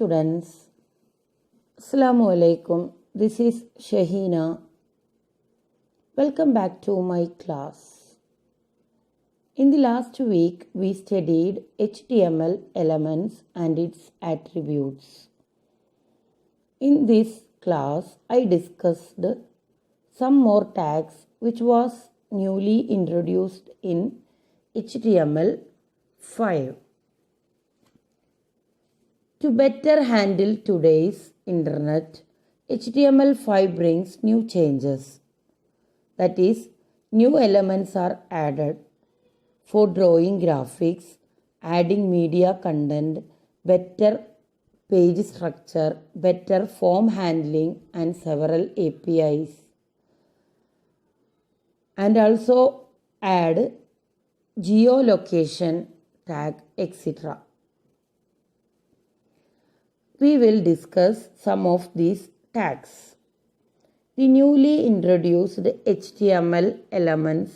students, Assalamu alaikum. This is Shahina. Welcome back to my class. In the last week, we studied HTML elements and its attributes. In this class, I discussed some more tags which was newly introduced in HTML5. To better handle today's internet, HTML5 brings new changes. That is, new elements are added for drawing graphics, adding media content, better page structure, better form handling, and several APIs. And also add geolocation tag, etc. We will discuss some of these tags. The newly introduced HTML elements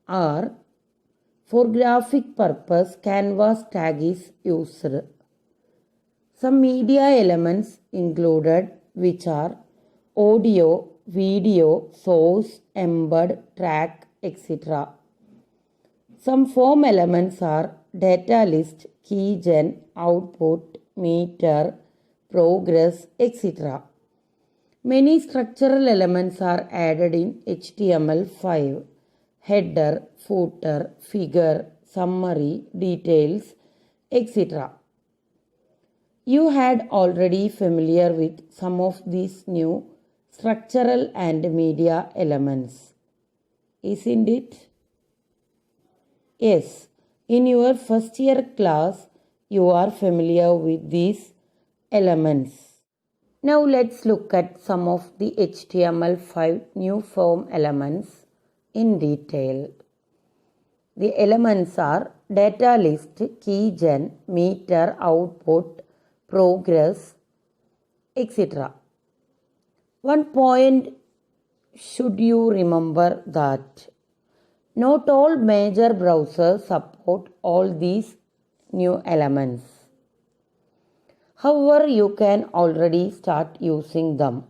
are: for graphic purpose, canvas tag is used. Some media elements included, which are audio, video, source, embed, track, etc. Some form elements are data list, keygen, output, meter, progress, etc. Many structural elements are added in HTML5. Header, footer, figure, summary, details, etc. You had already familiar with some of these new structural and media elements, isn't it? Yes, in your first year class, you are familiar with these elements. Now let's look at some of the HTML5 new form elements in detail. The elements are data list, keygen, meter, output, progress, etc. One point should you remember that not all major browsers support all these new elements. However, you can already start using them.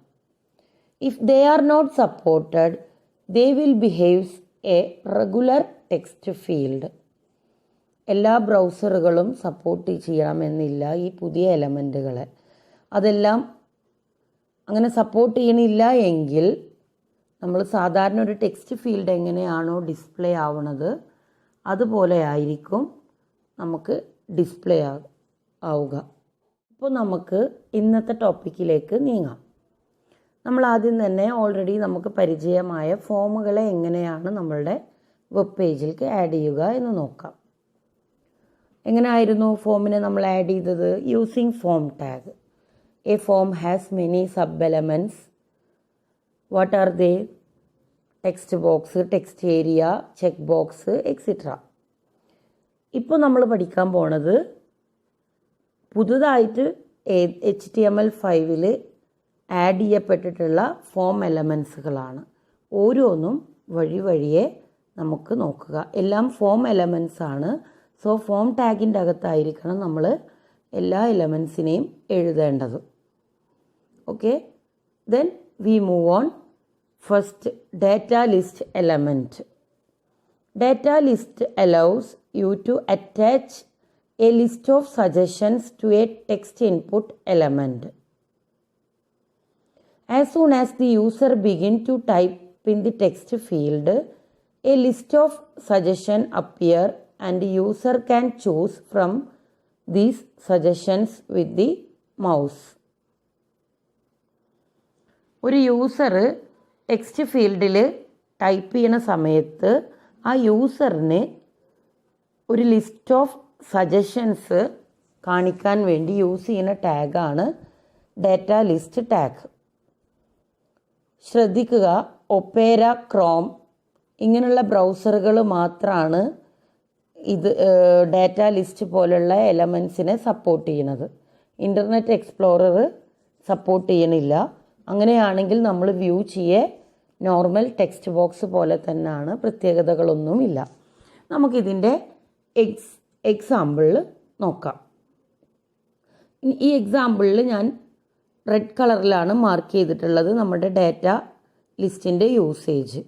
If they are not supported, they will behave a regular text field. എല്ലാ ബ്രൗസറുകളും support ചെയ്യണമെന്നില്ല ഈ പുതിയ എലമെൻറ്റുകളെ. അതെല്ലാം അങ്ങനെ support ചെയ്യണില്ല എങ്കിൽ നമ്മൾ സാധാരണ ഒരു ടെക്സ്റ്റ് ഫീൽഡ് എങ്ങനെയാണോ ഡിസ്പ്ലേ ആവുന്നത് അതുപോലെ ആയിരിക്കും നമുക്ക് ഡിസ്പ്ലേ ആവുക. ഇപ്പോൾ നമുക്ക് ഇന്നത്തെ ടോപ്പിക്കിലേക്ക് നീങ്ങാം. നമ്മൾ ആദ്യം തന്നെ ഓൾറെഡി നമുക്ക് പരിചയമായ ഫോമുകളെ എങ്ങനെയാണ് നമ്മളുടെ വെബ് പേജിലേക്ക് ആഡ് ചെയ്യുക എന്ന് നോക്കാം. എങ്ങനെയായിരുന്നു ഫോമിനെ നമ്മൾ ആഡ് ചെയ്തത്? Using form tag. A form has many sub elements. What are they? Text box, text area, check box, etcetera. ഇപ്പോൾ നമ്മൾ പഠിക്കാൻ പോണത് പുതുതായിട്ട് HTML5 ആഡ് ചെയ്യപ്പെട്ടിട്ടുള്ള ഫോം എലമെൻസുകളാണ്. ഓരോന്നും വഴിയെ നമുക്ക് നോക്കുക. എല്ലാം ഫോം എലമെൻസ് ആണ്. സോ ഫോം ടാഗിൻ്റെ അകത്തായിരിക്കണം നമ്മൾ എല്ലാ എലമെൻസിനെയും എഴുതേണ്ടത്. Okay, then we move on. First, data list element. Data list allows you to attach a list of suggestions to a text input element. As soon as the user begins to type in the text field, a list of suggestions appear and the user can choose from these suggestions with the mouse. ഒരു user text ഫീൽഡിൽ type ചെയ്യുന്ന സമയത്ത് ആ യൂസറിന് ഒരു list of suggestions കാണിക്കാൻ വേണ്ടി use ചെയ്യുന്ന ടാഗാണ് data list tag. ശ്രദ്ധിക്കുക, ഒപ്പേര, ക്രോം ഇങ്ങനെയുള്ള ബ്രൗസറുകൾ മാത്രമാണ് ഇത് ഡാറ്റ ലിസ്റ്റ് പോലുള്ള എലമെൻസിനെ സപ്പോർട്ട് ചെയ്യുന്നത്. ഇൻ്റർനെറ്റ് എക്സ്പ്ലോറർ സപ്പോർട്ട് ചെയ്യണില്ല. അങ്ങനെയാണെങ്കിൽ നമ്മൾ വ്യൂ ചെയ്യേ നോർമൽ ടെക്സ്റ്റ് ബോക്സ് പോലെ തന്നെയാണ്, പ്രത്യേകതകളൊന്നുമില്ല. നമുക്കിതിൻ്റെ എക്സാമ്പിൾ നോക്കാം. ഈ എക്സാമ്പിളിൽ ഞാൻ റെഡ് കളറിലാണ് മാർക്ക് ചെയ്തിട്ടുള്ളത് നമ്മുടെ ഡാറ്റ ലിസ്റ്റിൻ്റെ usage.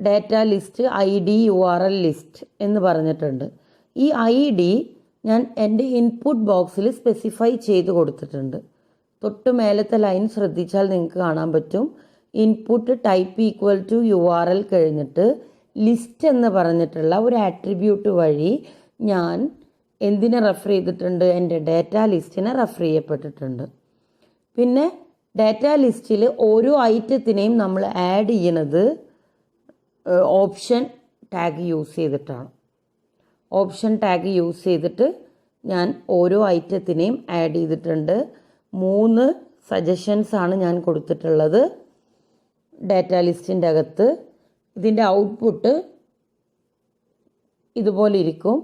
Data list ID URL list എന്ന് പറഞ്ഞിട്ടുണ്ട്. ഈ ID ഞാൻ എൻ്റെ ഇൻപുട്ട് ബോക്സിൽ സ്പെസിഫൈ ചെയ്ത് കൊടുത്തിട്ടുണ്ട്. തൊട്ട് മേലത്തെ ലൈൻ ശ്രദ്ധിച്ചാൽ നിങ്ങൾക്ക് കാണാൻ പറ്റും. Input type equal to URL കഴിഞ്ഞിട്ട് ലിസ്റ്റ് എന്ന് പറഞ്ഞിട്ടുള്ള ഒരു ആട്രിബ്യൂട്ട് വഴി ഞാൻ എന്തിനെ റെഫർ ചെയ്തിട്ടുണ്ട്? എൻ്റെ ഡാറ്റ ലിസ്റ്റിനെ റെഫർ ചെയ്യപ്പെട്ടിട്ടുണ്ട്. പിന്നെ ഡാറ്റ ലിസ്റ്റിൽ ഓരോ ഐറ്റത്തിനെയും നമ്മൾ ആഡ് ചെയ്യണത് ഓപ്ഷൻ ടാഗ് യൂസ് ചെയ്തിട്ടാണ്. ഓപ്ഷൻ ടാഗ് യൂസ് ചെയ്തിട്ട് ഞാൻ ഓരോ ഐറ്റത്തിനെയും ആഡ് ചെയ്തിട്ടുണ്ട്. 3 സജഷൻസ് ആണ് ഞാൻ കൊടുത്തിട്ടുള്ളത് ഡാറ്റ ലിസ്റ്റിൻ്റെ അകത്ത്. ഇതിൻ്റെ ഔട്ട്പുട്ട് ഇതുപോലെ ഇരിക്കും.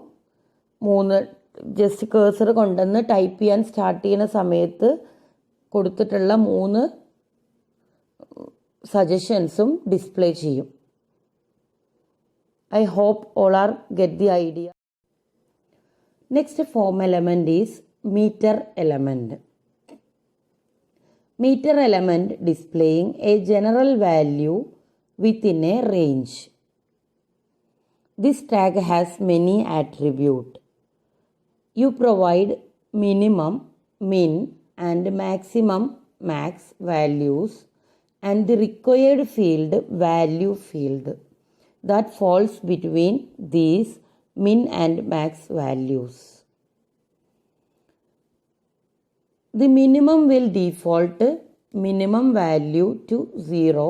3 ജസ്റ്റ് കേഴ്സർ കൊണ്ടുവന്ന് ടൈപ്പ് ചെയ്യാൻ സ്റ്റാർട്ട് ചെയ്യുന്ന സമയത്ത് കൊടുത്തിട്ടുള്ള 3 സജഷൻസും ഡിസ്പ്ലേ ചെയ്യും. I hope all are get the idea. Next form element is meter element. Meter element displaying a general value within a range. This tag has many attributes. You provide minimum, min and maximum, max values and the required field, value field, that falls between these min and max values. The minimum will default minimum value to 0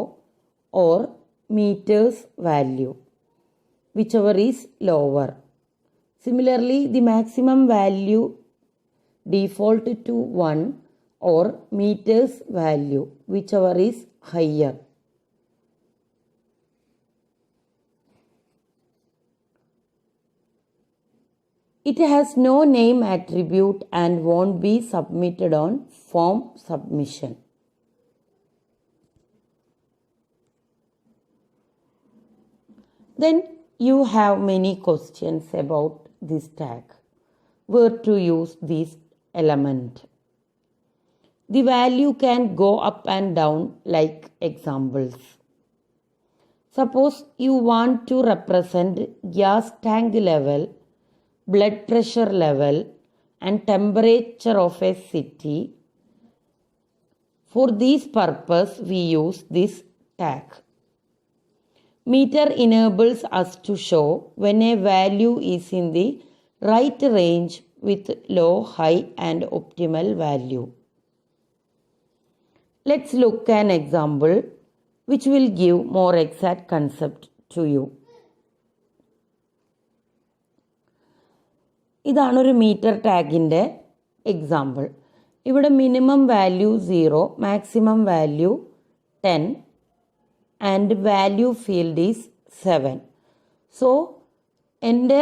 or meters value, whichever is lower. Similarly, the maximum value default to 1 or meters value, whichever is higher. It has no name attribute and won't be submitted on form submission. Then you have many questions about this tag. Where to use this element? The value can go up and down like examples. Suppose you want to represent gas tank level, blood pressure level and temperature of a city. For this purpose we use this tag. Meter enables us to show when a value is in the right range with low, high and optimal value. Let's look at an example which will give more exact concept to you. ഇതാണൊരു meter ടാഗിൻ്റെ example. ഇവിടെ minimum value 0, maximum value 10 and value field is 7. So എൻ്റെ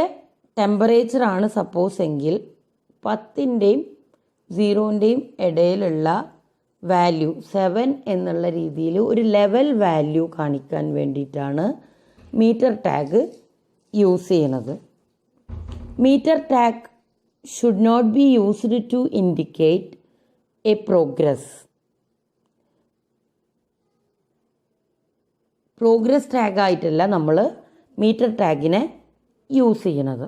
ടെമ്പറേച്ചറാണ് suppose എങ്കിൽ 10ൻ്റെയും 0ൻ്റെയും ഇടയിലുള്ള value 7 എന്നുള്ള രീതിയിൽ ഒരു ലെവൽ വാല്യൂ കാണിക്കാൻ വേണ്ടിയിട്ടാണ് മീറ്റർ ടാഗ് യൂസ് ചെയ്യുന്നത്. Meter tag should not be used to indicate a progress. Progress tag ആയിട്ടല്ല നമ്മൾ മീറ്റർ ടാഗിനെ യൂസ് ചെയ്യണത്.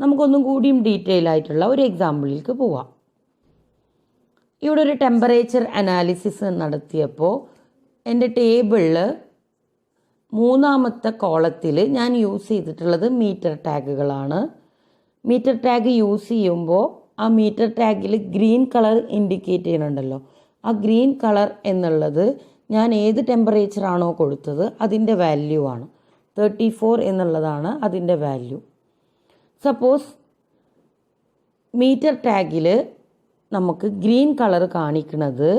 നമുക്കൊന്നും കൂടിയും ഡീറ്റെയിൽ ആയിട്ടുള്ള ഒരു എക്സാമ്പിളിലേക്ക് പോവാം. ഇവിടെ ഒരു ടെമ്പറേച്ചർ അനാലിസിസ് നടത്തിയപ്പോൾ എൻ്റെ ടേബിളിൽ 3ാമത്തെ കോളത്തിൽ ഞാൻ യൂസ് ചെയ്തിട്ടുള്ളത് മീറ്റർ ടാഗുകളാണ്. മീറ്റർ ടാഗ് യൂസ് ചെയ്യുമ്പോൾ ആ മീറ്റർ ടാഗിൽ ഗ്രീൻ കളർ ഇൻഡിക്കേറ്റ് ചെയ്യുന്നുണ്ടല്ലോ, ആ ഗ്രീൻ കളർ എന്നുള്ളത് ഞാൻ ഏത് ടെമ്പറേച്ചറാണോ കൊടുത്തത് അതിൻ്റെ വാല്യൂ ആണ്. 34 എന്നുള്ളതാണ് അതിൻ്റെ വാല്യൂ. സപ്പോസ് മീറ്റർ ടാഗിൽ നമുക്ക് ഗ്രീൻ കളർ കാണിക്കുന്നത്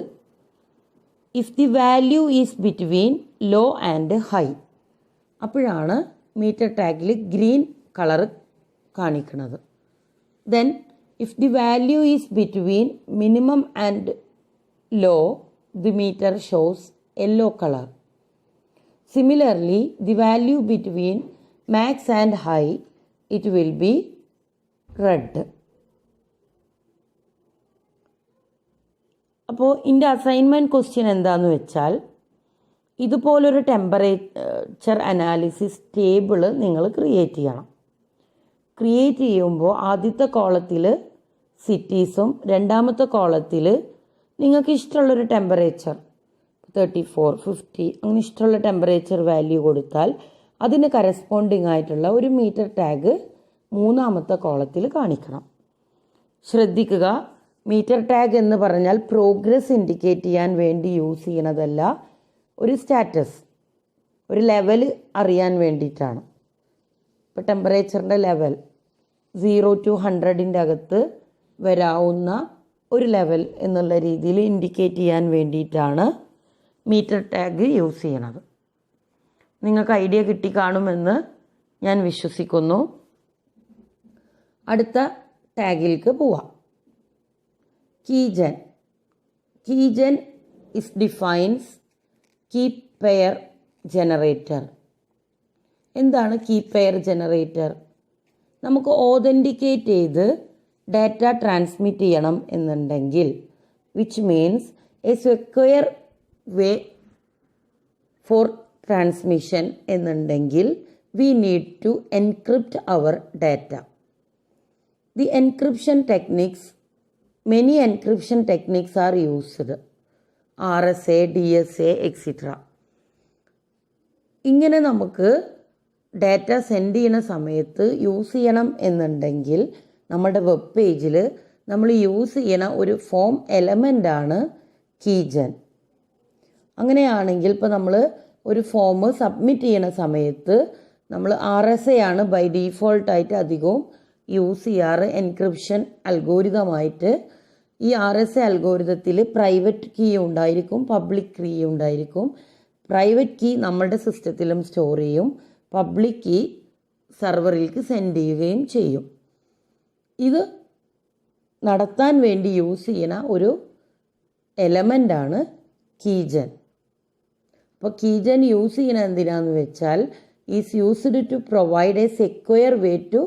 if the value is between low and high, അപ്പോഴാണ് മീറ്റർ ടാഗിൽ ഗ്രീൻ കളർ കാണിക്കുന്നത്. Then if the value is between minimum and low, the meter shows yellow colour. Similarly the value between max and high, it will be red. അപ്പോൾ ഇതിൻ്റെ assignment question എന്താണെന്ന് വെച്ചാൽ ഇതുപോലൊരു temperature analysis table നിങ്ങൾ create ചെയ്യണം. Create ചെയ്യുമ്പോൾ ആദ്യത്തെ കോളത്തിൽ സിറ്റീസും രണ്ടാമത്തെ കോളത്തിൽ നിങ്ങൾക്ക് ഇഷ്ടമുള്ളൊരു ടെമ്പറേച്ചർ 34, 50 അങ്ങനെ ഇഷ്ടമുള്ള ടെമ്പറേച്ചർ വാല്യൂ കൊടുത്താൽ അതിന് കറസ്പോണ്ടിങ് ആയിട്ടുള്ള ഒരു മീറ്റർ ടാഗ് മൂന്നാമത്തെ കോളത്തിൽ കാണിക്കണം. ശ്രദ്ധിക്കുക, മീറ്റർ ടാഗ് എന്ന് പറഞ്ഞാൽ പ്രോഗ്രസ് ഇൻഡിക്കേറ്റ് ചെയ്യാൻ വേണ്ടി യൂസ് ചെയ്യണതല്ല, ഒരു സ്റ്റാറ്റസ്, ഒരു ലെവൽ അറിയാൻ വേണ്ടിയിട്ടാണ്. ഇപ്പോൾ ടെമ്പറേച്ചറിൻ്റെ ലെവൽ 0 to 100 അകത്ത് വരാവുന്ന ഒരു ലെവൽ എന്നുള്ള രീതിയിൽ ഇൻഡിക്കേറ്റ് ചെയ്യാൻ വേണ്ടിയിട്ടാണ് മീറ്റർ ടാഗ് യൂസ് ചെയ്യണത്. നിങ്ങൾക്ക് ഐഡിയ കിട്ടിക്കാണുമെന്ന് ഞാൻ വിശ്വസിക്കുന്നു. അടുത്ത ടാഗിലേക്ക് പോവാം. Keygen. Keygen is defines key pair generator. എന്താണ് കീ പെയർ ജനറേറ്റർ? നമുക്ക് ഓതൻറ്റിക്കേറ്റ് ചെയ്ത് ഡാറ്റ ട്രാൻസ്മിറ്റ് ചെയ്യണം എന്നുണ്ടെങ്കിൽ, which means a secure way for transmission എന്നുണ്ടെങ്കിൽ we need to encrypt our data. The encryption techniques, many encryption techniques are used, RSA, DSA, etc. ഇങ്ങനെ നമുക്ക് data send ചെയ്യുന്ന സമയത്ത് use ചെയ്യണം എന്നുണ്ടെങ്കിൽ നമ്മുടെ വെബ് പേജിൽ നമ്മൾ യൂസ് ചെയ്യണ ഒരു ഫോം എലമെൻ്റാണ് കീജൻ. അങ്ങനെയാണെങ്കിൽ ഇപ്പോൾ നമ്മൾ ഒരു ഫോം സബ്മിറ്റ് ചെയ്യണ സമയത്ത് നമ്മൾ RSA ആണ് ബൈ ഡീഫോൾട്ടായിട്ട് അധികവും യൂസ് ചെയ്യാറ് എൻക്രിപ്ഷൻ അൽഗോരിതമായിട്ട്. ഈ RSA അൽഗോരിതത്തിൽ പ്രൈവറ്റ് കീ ഉണ്ടായിരിക്കും, പബ്ലിക് കീ ഉണ്ടായിരിക്കും. പ്രൈവറ്റ് കീ നമ്മളുടെ സിസ്റ്റത്തിലും സ്റ്റോർ ചെയ്യും, പബ്ലിക് കീ സെർവറിലേക്ക് സെൻഡ് ചെയ്യുകയും ചെയ്യും. ഇത് നടത്താൻ വേണ്ടി യൂസ് ചെയ്യുന്ന ഒരു എലമെൻ്റാണ് കീജൻ. അപ്പോൾ കീജൻ യൂസ് ചെയ്യുന്നത് എന്തിനാന്ന് വെച്ചാൽ is used to provide a secure way to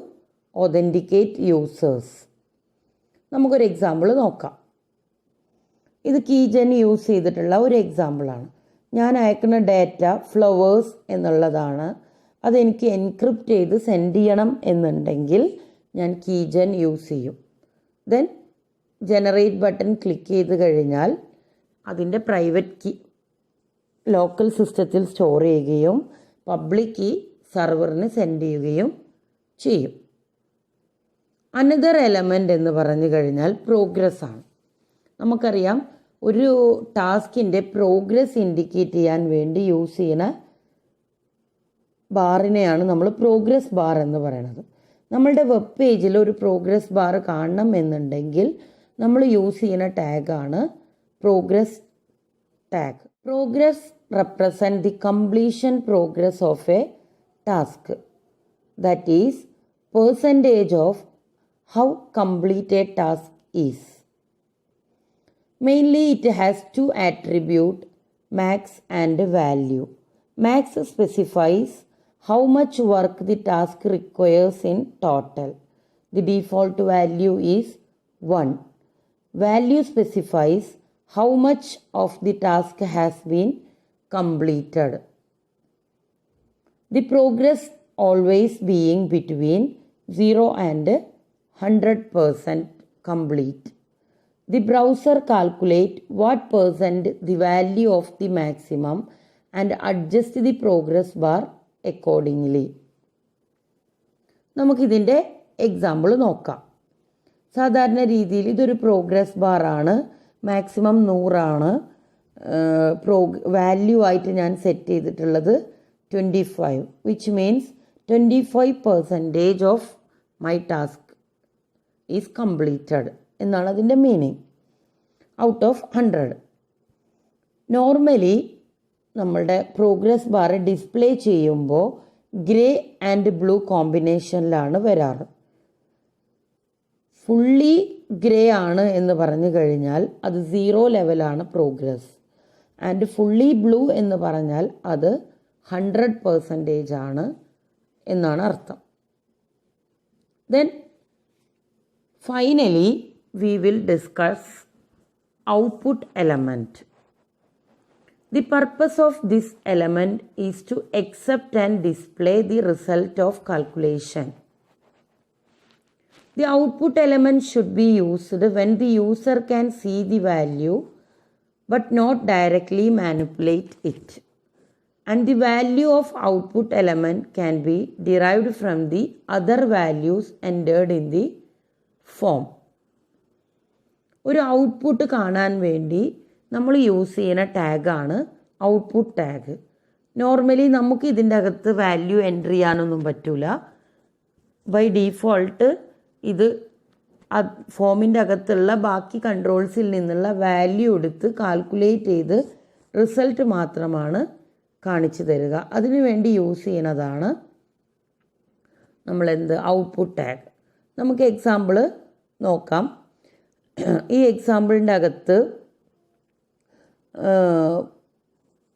authenticate users. നമുക്കൊരു എക്സാമ്പിൾ നോക്കാം. ഇത് കീജൻ യൂസ് ചെയ്തിട്ടുള്ള ഒരു എക്സാമ്പിളാണ്. ഞാൻ അയക്കുന്ന ഡാറ്റ ഫ്ലവേഴ്സ് എന്നുള്ളതാണ്. അതെനിക്ക് എൻക്രിപ്റ്റ് ചെയ്ത് സെൻഡ് ചെയ്യണം എന്നുണ്ടെങ്കിൽ ഞാൻ കീജൻ യൂസ് ചെയ്യും. ദെൻ ജനറേറ്റ് ബട്ടൺ ക്ലിക്ക് ചെയ്ത് കഴിഞ്ഞാൽ അതിൻ്റെ പ്രൈവറ്റ് കീ ലോക്കൽ സിസ്റ്റത്തിൽ സ്റ്റോർ ചെയ്യുകയും പബ്ലിക് കീ സെർവറിന് സെൻഡ് ചെയ്യുകയും ചെയ്യും. അനദർ എലമെൻ്റ് എന്ന് പറഞ്ഞു കഴിഞ്ഞാൽ പ്രോഗ്രസ് ആണ്. നമുക്കറിയാം ഒരു ടാസ്കിൻ്റെ പ്രോഗ്രസ് ഇൻഡിക്കേറ്റ് ചെയ്യാൻ വേണ്ടി യൂസ് ചെയ്യുന്ന ബാറിനെയാണ് നമ്മൾ പ്രോഗ്രസ് ബാർ എന്ന് പറയുന്നത്. നമ്മളുടെ വെബ് പേജിൽ ഒരു പ്രോഗ്രസ് ബാർ കാണണം എന്നുണ്ടെങ്കിൽ നമ്മൾ യൂസ് ചെയ്യുന്ന ടാഗാണ് progress tag. Progress represent the completion progress of a task, that is percentage of how complete a task is. Mainly it has two attributes, max and value. Max specifies how much work the task requires in total. The default value is 1. Value specifies how much of the task has been completed. The progress always being between 0 and 100% complete. The browser calculate what percent the value of the maximum and adjust the progress bar accordingly. നമുക്കിതിൻ്റെ example നോക്കാം. സാധാരണ രീതിയിൽ ഇതൊരു progress ബാറാണ്. Maximum 100 value ആയിട്ട് ഞാൻ set ചെയ്തിട്ടുള്ളത് 25, which means 25% of my task is completed എന്നാണ് അതിൻ്റെ മീനിങ്. Out of 100. നോർമലി നമ്മളുടെ പ്രോഗ്രസ് ബാർ ഡിസ്പ്ലേ ചെയ്യുമ്പോൾ ഗ്രേ ആൻഡ് ബ്ലൂ കോമ്പിനേഷനിലാണ് വരാറ്. ഫുള്ളി ഗ്രേ ആണ് എന്ന് പറഞ്ഞു കഴിഞ്ഞാൽ അത് 0 ലെവലാണ് പ്രോഗ്രസ്. ആൻഡ് ഫുള്ളി ബ്ലൂ എന്ന് പറഞ്ഞാൽ അത് 100% ആണ് എന്നാണ് അർത്ഥം. Then finally we will discuss output element. The purpose of this element is to accept and display the result of calculation. The output element should be used when the user can see the value but not directly manipulate it. And the value of output element can be derived from the other values entered in the form. ഒരു output കാണാൻ വേണ്ടി നമ്മൾ use ചെയ്യുന്ന ടാഗാണ് output tag. Normally നമുക്ക് ഇതിൻ്റെ അകത്ത് value enter ചെയ്യാനൊന്നും പറ്റില്ല. ബൈ ഡീഫോൾട്ട് ഇത് ഫോമിൻ്റെ അകത്തുള്ള ബാക്കി കൺട്രോൾസിൽ നിന്നുള്ള വാല്യൂ എടുത്ത് കാൽക്കുലേറ്റ് ചെയ്ത് റിസൾട്ട് മാത്രമാണ് കാണിച്ചു തരിക. അതിനു വേണ്ടി യൂസ് ചെയ്യുന്നതാണ് നമ്മളെന്ത് ഔട്ട്പുട്ട് ടാഗ്. നമുക്ക് എക്സാമ്പിൾ നോക്കാം. ഈ എക്സാമ്പിളിൻ്റെ അകത്ത്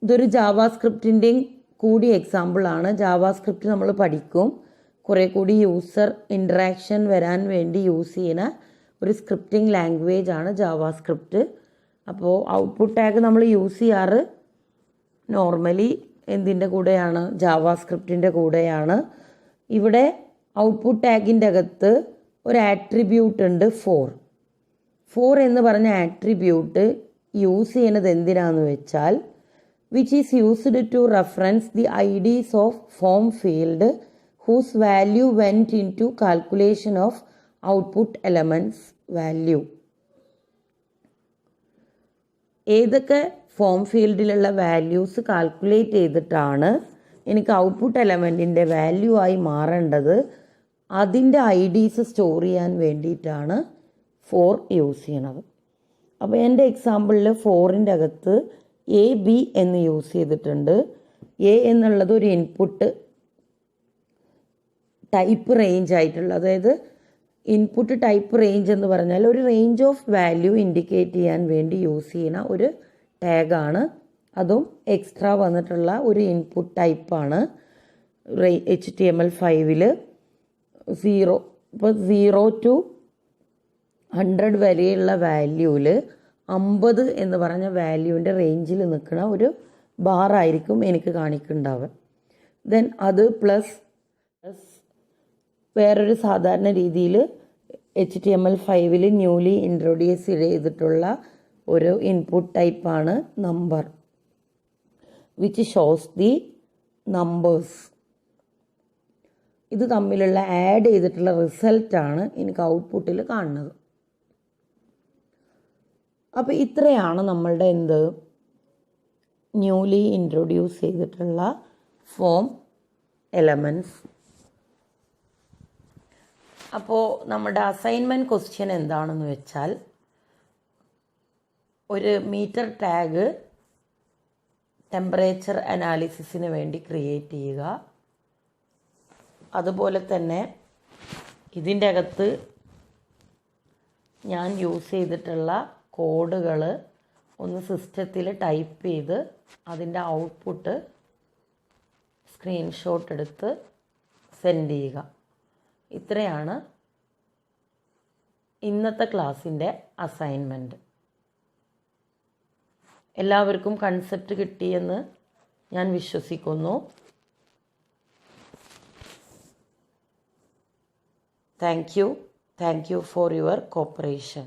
ഇതൊരു ജാവാസ്ക്രിപ്റ്റിൻ്റെയും കൂടി എക്സാമ്പിളാണ്. ജാവാസ്ക്രിപ്റ്റ് നമ്മൾ പഠിക്കും. കുറേ കൂടി യൂസർ ഇൻറ്ററാക്ഷൻ വരാൻ വേണ്ടി യൂസ് ചെയ്യുന്ന ഒരു സ്ക്രിപ്റ്റിംഗ് ലാംഗ്വേജ് ആണ് ജാവാസ്ക്രിപ്റ്റ്. അപ്പോൾ ഔട്ട്പുട്ട് ടാഗ് നമ്മൾ യൂസ് ചെയ്യാറ് നോർമലി എന്തിൻ്റെ കൂടെയാണ്? ജാവാസ്ക്രിപ്റ്റിൻ്റെ കൂടെയാണ്. ഇവിടെ ഔട്ട്പുട്ട് ടാഗിൻ്റെ അകത്ത് ഒരു ആട്രിബ്യൂട്ട് ഉണ്ട് 4. 4 എന്ന് പറഞ്ഞ ആട്രിബ്യൂട്ട് യൂസ് ചെയ്യുന്നത് എന്തിനാണെന്ന് വെച്ചാൽ which is used to reference the IDs of form field whose value went into calculation of output elements value. ഏതൊക്കെ ഫോം ഫീൽഡിലുള്ള വാല്യൂസ് കാൽക്കുലേറ്റ് ചെയ്തിട്ടാണ് എനിക്ക് ഔട്ട്പുട്ട് എലമെൻറ്റിൻ്റെ വാല്യൂ ആയി മാറേണ്ടത്, അതിൻ്റെ ഐഡീസ് സ്റ്റോർ ചെയ്യാൻ വേണ്ടിയിട്ടാണ് 4 യൂസ് ചെയ്യണത്. അപ്പോൾ എൻ്റെ എക്സാമ്പിളിൽ 4ൻ്റെ അകത്ത് AB എന്ന് യൂസ് ചെയ്തിട്ടുണ്ട്. A എന്നുള്ളത് ഒരു ഇൻപുട്ട് ടൈപ്പ് റേഞ്ച് ആയിട്ടുള്ള, അതായത് ഇൻപുട്ട് ടൈപ്പ് റേഞ്ച് എന്ന് പറഞ്ഞാൽ ഒരു റേഞ്ച് ഓഫ് വാല്യൂ ഇൻഡിക്കേറ്റ് ചെയ്യാൻ വേണ്ടി യൂസ് ചെയ്യുന്ന ഒരു ടാഗാണ്. അതും എക്സ്ട്രാ വന്നിട്ടുള്ള ഒരു ഇൻപുട്ട് ടൈപ്പാണ്. HTML5 0 ഇപ്പോൾ 0 to 100 വരെയുള്ള വാല്യൂവിൽ 50 എന്ന് പറഞ്ഞ വാല്യൂവിൻ്റെ റേഞ്ചിൽ നിൽക്കുന്ന ഒരു ബാറായിരിക്കും എനിക്ക് കാണിക്കുന്നുണ്ടാവുക. ദെൻ അത് പ്ലസ് വേറൊരു സാധാരണ രീതിയിൽ HTML5 ന്യൂലി ഇൻട്രൊഡ്യൂസ് ചെയ്തിട്ടുള്ള ഒരു ഇൻപുട്ട് ടൈപ്പാണ് number, which shows the numbers. ഇത് തമ്മിലുള്ള ആഡ് ചെയ്തിട്ടുള്ള റിസൾട്ടാണ് എനിക്ക് ഔട്ട്പുട്ടിൽ കാണുന്നത്. അപ്പോൾ ഇത്രയാണ് നമ്മളുടെ ന്യൂലി ഇൻട്രൊഡ്യൂസ് ചെയ്തിട്ടുള്ള ഫോം എലമെൻറ്റ്സ്. അപ്പോൾ നമ്മുടെ അസൈൻമെൻറ്റ് ക്വസ്റ്റ്യൻ എന്താണെന്ന് വെച്ചാൽ, ഒരു മീറ്റർ ടാഗ് ടെമ്പറേച്ചർ അനാലിസിസിന് വേണ്ടി ക്രിയേറ്റ് ചെയ്യുക. അതുപോലെ തന്നെ ഇതിൻ്റെ അകത്ത് ഞാൻ യൂസ് ചെയ്തിട്ടുള്ള കോഡുകൾ ഒന്ന് സിസ്റ്റത്തിൽ ടൈപ്പ് ചെയ്ത് അതിൻ്റെ ഔട്ട്പുട്ട് സ്ക്രീൻഷോട്ട് എടുത്ത് സെൻഡ് ചെയ്യുക. ഇത്രയാണ് ഇന്നത്തെ ക്ലാസ്സിൻ്റെ അസൈൻമെൻറ്റ്. എല്ലാവർക്കും കൺസെപ്റ്റ് കിട്ടിയെന്ന് ഞാൻ വിശ്വസിക്കുന്നു. Thank you for your corporation.